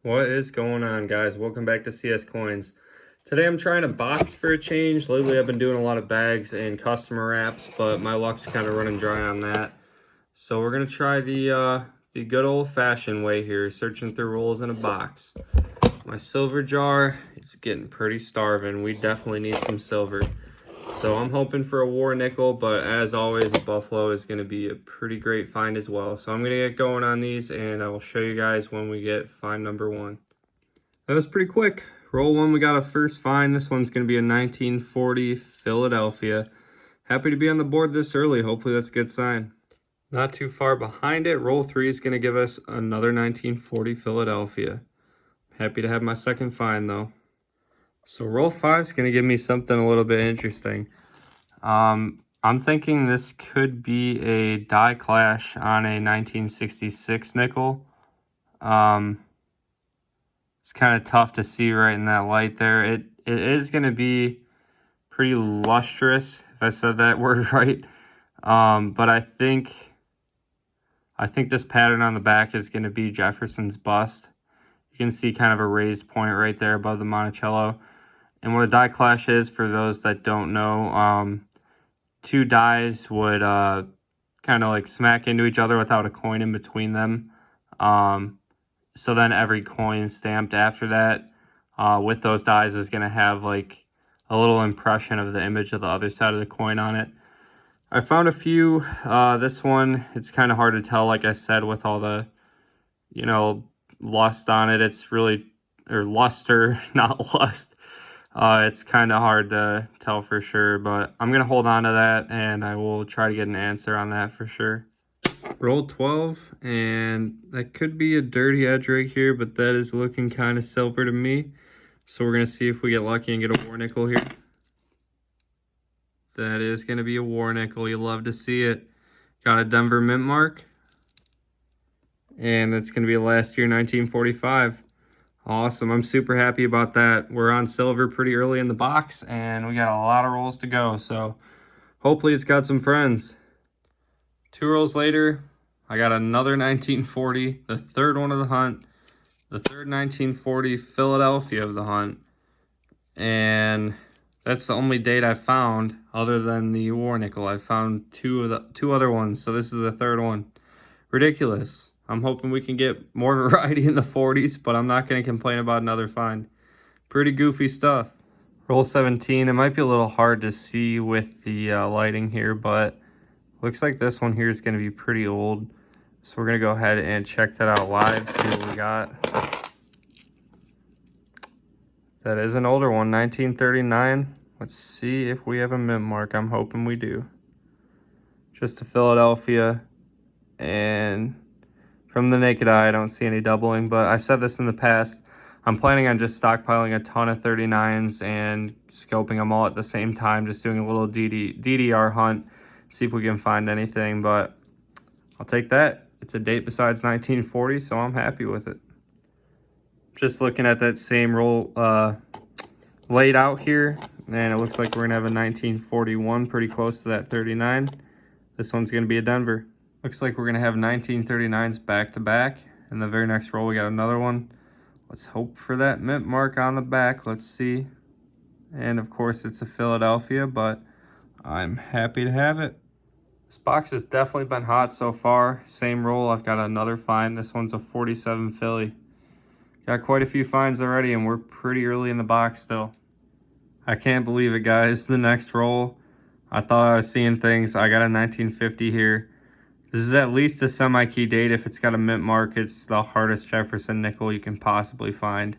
What is going on, guys? Welcome back to CS Coins. Today I'm trying to box for a change. Lately I've been doing a lot of bags and customer wraps, but my luck's kind of running dry on that. So we're gonna try the good old-fashioned way here, searching through rolls in a box. My silver jar is getting pretty starving. We definitely need some silver. So I'm hoping for a war nickel, but as always, a buffalo is going to be a pretty great find as well. So I'm going to get going on these, and I will show you guys when we get find number one. That was pretty quick. Roll one, we got a first find. This one's going to be a 1940 Philadelphia. Happy to be on the board this early. Hopefully that's a good sign. Not too far behind it, roll three is going to give us another 1940 Philadelphia. Happy to have my second find though. So roll five is going to give me something a little bit interesting. I'm thinking this could be a die clash on a 1966 nickel. It's kind of tough to see right in that light there. It is going to be pretty lustrous, if I said that word right. But I think this pattern on the back is going to be Jefferson's bust. You can see kind of a raised point right there above the Monticello. And what a die clash is, for those that don't know, two dies would kind of like smack into each other without a coin in between them. So then every coin stamped after that with those dies is going to have like a little impression of the image of the other side of the coin on it. I found a few. This one, it's kind of hard to tell, like I said, with all the, lust on it. It's really, or luster, not lust. It's kind of hard to tell for sure, but I'm going to hold on to that, and I will try to get an answer on that for sure. Roll 12, and that could be a dirty edge right here, but that is looking kind of silver to me. So we're going to see if we get lucky and get a war nickel here. That is going to be a war nickel. You love to see it. Got a Denver mint mark, and that's going to be last year, 1945. Awesome. I'm super happy about that. We're on silver pretty early in the box, and we got a lot of rolls to go. So hopefully it's got some friends. Two rolls later, I got another 1940, the third one of the hunt, the third 1940 Philadelphia of the hunt. And that's the only date I found other than the war nickel. I found two other ones, so this is the third one. Ridiculous. I'm hoping we can get more variety in the 40s, but I'm not going to complain about another find. Pretty goofy stuff. Roll 17. It might be a little hard to see with the lighting here, but looks like this one here is going to be pretty old. So we're going to go ahead and check that out live, see what we got. That is an older one, 1939. Let's see if we have a mint mark. I'm hoping we do. Just a Philadelphia, and from the naked eye, I don't see any doubling, but I've said this in the past. I'm planning on just stockpiling a ton of 39s and scoping them all at the same time, just doing a little DDR hunt, see if we can find anything, but I'll take that. It's a date besides 1940, so I'm happy with it. Just looking at that same roll laid out here, and it looks like we're going to have a 1941 pretty close to that 39. This one's going to be a Denver. Looks like we're going to have 1939s back to back. In the very next roll, we got another one. Let's hope for that mint mark on the back. Let's see. And of course, it's a Philadelphia, but I'm happy to have it. This box has definitely been hot so far. Same roll, I've got another find. This one's a 47 Philly. Got quite a few finds already, and we're pretty early in the box still. I can't believe it, guys. The next roll, I thought I was seeing things. I got a 1950 here. This is at least a semi-key date. If it's got a mint mark, it's the hardest Jefferson nickel you can possibly find.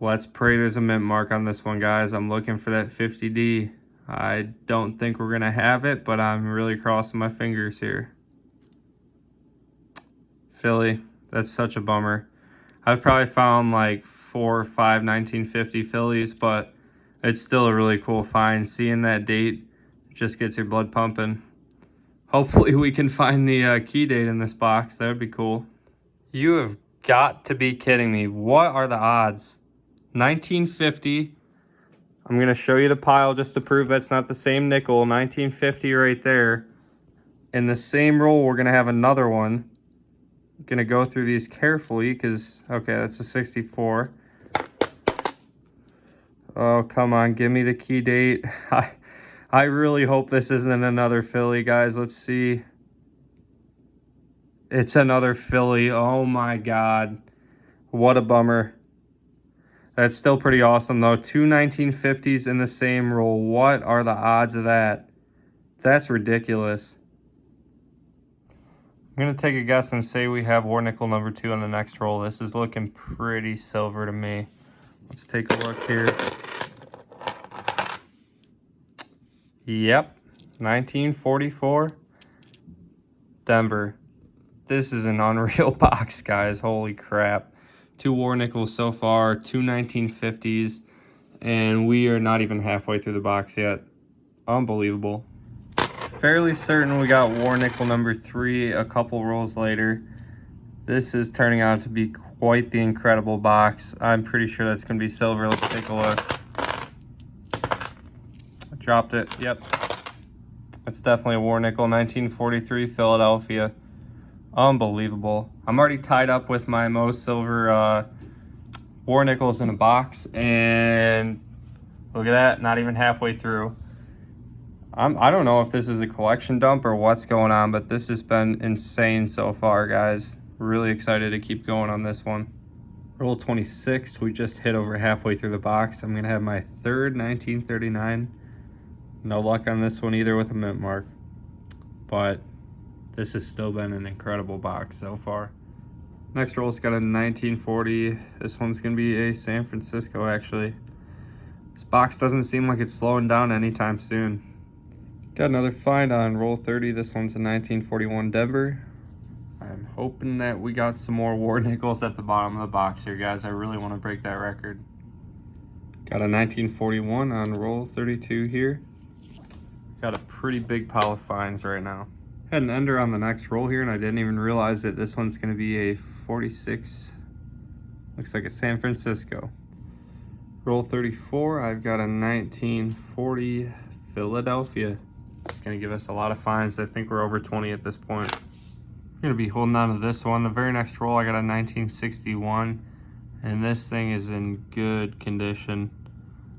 Let's pray there's a mint mark on this one, guys. I'm looking for that 50D. I don't think we're going to have it, but I'm really crossing my fingers here. Philly, that's such a bummer. I've probably found like 4 or 5 1950 Phillies, but it's still a really cool find. Seeing that date just gets your blood pumping. Hopefully we can find the key date in this box. That would be cool. You have got to be kidding me. What are the odds? 1950. I'm going to show you the pile just to prove that's not the same nickel. 1950 right there. In the same roll, we're going to have another one. Gonna go through these carefully because, okay, that's a 64. Oh, come on, give me the key date. I really hope this isn't another Philly, guys. Let's see. It's another Philly. Oh my God. What a bummer. That's still pretty awesome though. Two 1950s in the same roll. What are the odds of that? That's ridiculous. I'm going to take a guess and say we have War Nickel number 2 on the next roll. This is looking pretty silver to me. Let's take a look here. Yep, 1944, Denver. This is an unreal box, guys. Holy crap. 2 War Nickels so far, 2 1950s, and we are not even halfway through the box yet. Unbelievable. Fairly certain we got War Nickel number 3 a couple rolls later. This is turning out to be quite the incredible box. I'm pretty sure that's going to be silver. Let's take a look. I dropped it. Yep. That's definitely a War Nickel. 1943 Philadelphia. Unbelievable. I'm already tied up with my most silver War Nickels in a box. And look at that. Not even halfway through. I don't know if this is a collection dump or what's going on, but this has been insane so far, guys. Really excited to keep going on this one. Roll 26, we just hit over halfway through the box. I'm going to have my third 1939. No luck on this one either with a mint mark. But this has still been an incredible box so far. Next roll's got a 1940. This one's going to be a San Francisco, actually. This box doesn't seem like it's slowing down anytime soon. Got another find on roll 30. This one's a 1941 Denver. I'm hoping that we got some more War Nickels at the bottom of the box here, guys. I really want to break that record. Got a 1941 on roll 32 here. Got a pretty big pile of finds right now. Had an ender on the next roll here, and I didn't even realize that this one's going to be a 46. Looks like a San Francisco. Roll 34, I've got a 1940 Philadelphia. It's going to give us a lot of finds. I think we're over 20 at this point. I'm going to be holding on to this one. The very next roll, I got a 1961, and this thing is in good condition.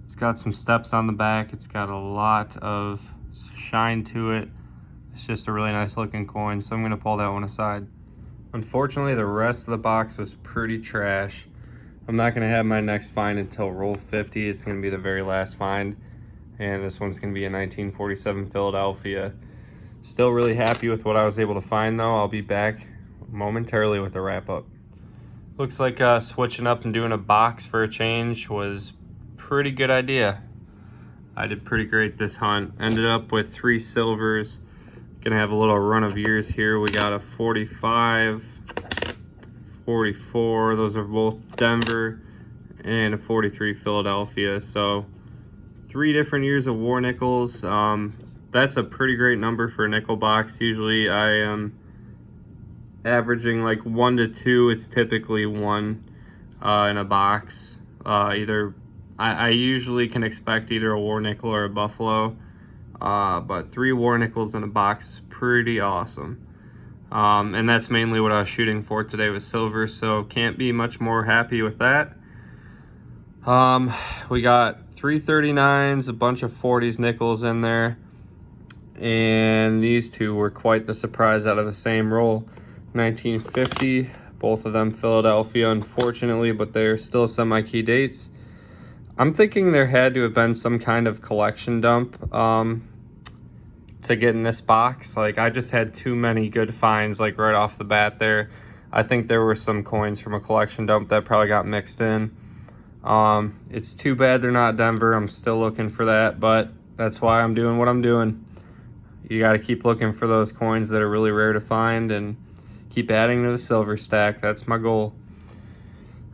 It's got some steps on the back. It's got a lot of shine to it. It's just a really nice looking coin, so I'm going to pull that one aside. Unfortunately, the rest of the box was pretty trash. I'm not going to have my next find until roll 50. It's going to be the very last find. And this one's going to be a 1947 Philadelphia. Still really happy with what I was able to find, though. I'll be back momentarily with the wrap-up. Looks like switching up and doing a box for a change was a pretty good idea. I did pretty great this hunt. Ended up with 3 silvers. Gonna have a little run of years here. We got a 45, 44. Those are both Denver, and a 43 Philadelphia. So 3 different years of War Nickels. That's a pretty great number for a nickel box. Usually I am averaging like 1 to 2. It's typically 1 in a box. I usually can expect either a War Nickel or a Buffalo. But 3 War Nickels in a box is pretty awesome. And that's mainly what I was shooting for today with silver, so can't be much more happy with that. We got 339s, a bunch of 40s nickels in there, and these 2 were quite the surprise out of the same roll. 1950, both of them Philadelphia, unfortunately, but they're still semi-key dates. I'm thinking there had to have been some kind of collection dump to get in this box. Like, I just had too many good finds, like, right off the bat there. I think there were some coins from a collection dump that probably got mixed in. It's too bad they're not Denver. I'm still looking for that, but that's why I'm doing what I'm doing. You got to keep looking for those coins that are really rare to find and keep adding to the silver stack. That's my goal.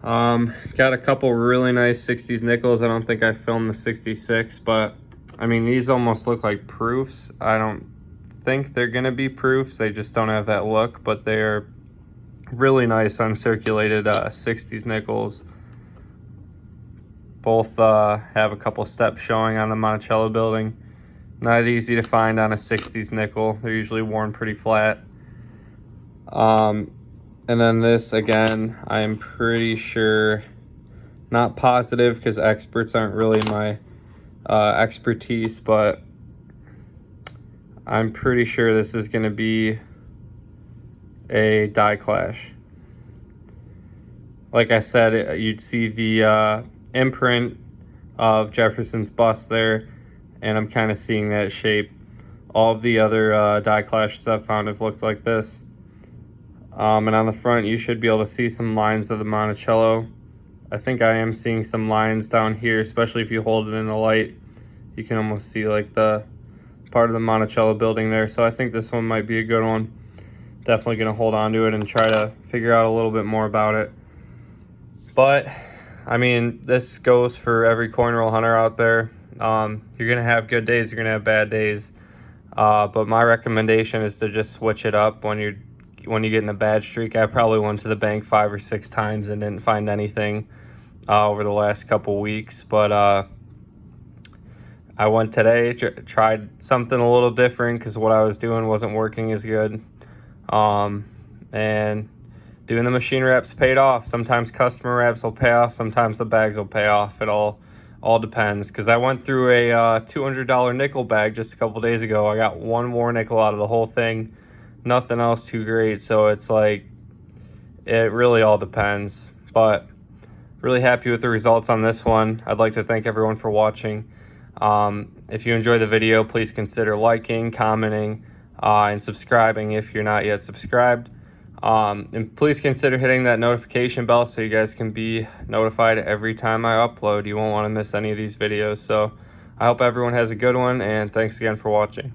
Got a couple really nice 60s nickels. I don't think I filmed the 66, but I mean, these almost look like proofs. I don't think they're gonna be proofs. They just don't have that look, but they're really nice uncirculated 60s nickels. Both have a couple steps showing on the Monticello building. Not easy to find on a 60s nickel. They're usually worn pretty flat. And And then this, again, I'm pretty sure, not positive because experts aren't really my expertise, but I'm pretty sure this is going to be a die clash. Like I said, you'd see the imprint of Jefferson's bust there, and I'm kind of seeing that shape. All of the other die clashes I've found have looked like this. And on the front, you should be able to see some lines of the Monticello. I think I am seeing some lines down here, especially if you hold it in the light. You can almost see like the part of the Monticello building there. So I think this one might be a good one. Definitely going to hold on to it and try to figure out a little bit more about it. But, I mean, this goes for every coin roll hunter out there. You're going to have good days, you're going to have bad days. But my recommendation is to just switch it up when you get in a bad streak. I probably went to the bank 5 or 6 times and didn't find anything over the last couple weeks. But I went today, tried something a little different because what I was doing wasn't working as good. And doing the machine wraps paid off. Sometimes customer wraps will pay off. Sometimes the bags will pay off. It all depends. Because I went through a $200 nickel bag just a couple days ago. I got one more nickel out of the whole thing. Nothing else too great. So it's like, it really all depends. But really happy with the results on this one. I'd like to thank everyone for watching. If you enjoyed the video, please consider liking, commenting, and subscribing if you're not yet subscribed. And please consider hitting that notification bell so you guys can be notified every time I upload. You won't want to miss any of these videos. So I hope everyone has a good one, and thanks again for watching.